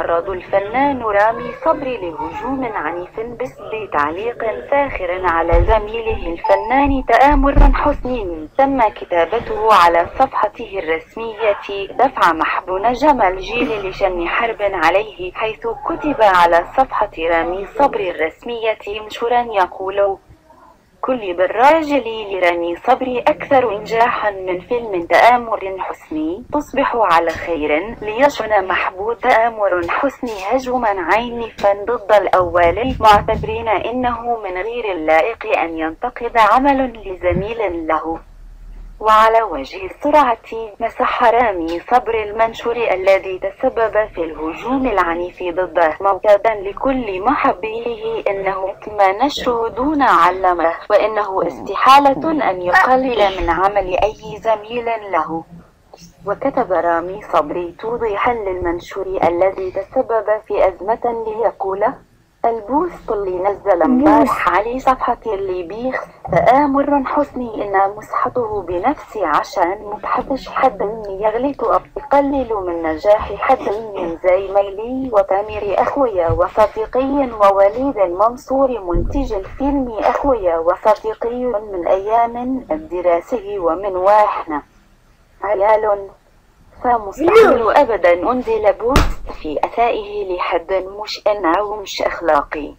يتعرض الفنان رامي صبري لهجوم عنيف بسبب تعليق ساخر على زميله الفنان تآمر حسني تم كتابته على صفحته الرسمية دفع محبون جمال جيل لشن حرب عليه، حيث كتب على صفحة رامي صبري الرسمية منشورا يقول: كل بالراجل لرامي صبري أكثر إنجاحا من فيلم تآمر حسني، تصبح على خير. ليشن محبو تآمر حسني هجوما عنيفا ضد الأول، معتبرين إنه من غير اللائق أن ينتقد عمل لزميل له. وعلى وجه السرعة مسح رامي صبري المنشور الذي تسبب في الهجوم العنيف ضده، موكدا لكل محبيه إنه تم نشره دون علمه، وإنه استحالة أن يقلل من عمل أي زميل له. وكتب رامي صبري توضيحا للمنشور الذي تسبب في أزمة ليقول: البوست اللي نزل امبارح على صفحتي اللي بيخ تآمر حسني إن مسحته بنفسي عشان متحبش حد يغلط أو يقلل من نجاح حد من زميلي وتامر أخويا وصديقي ووليد المنصور منتج الفيلم أخويا وصديقي من أيام الدراسة ومن واحنا عيال، فمستحيل أبدا أنزل بوست في أسائه لحد مش أو مش أخلاقي.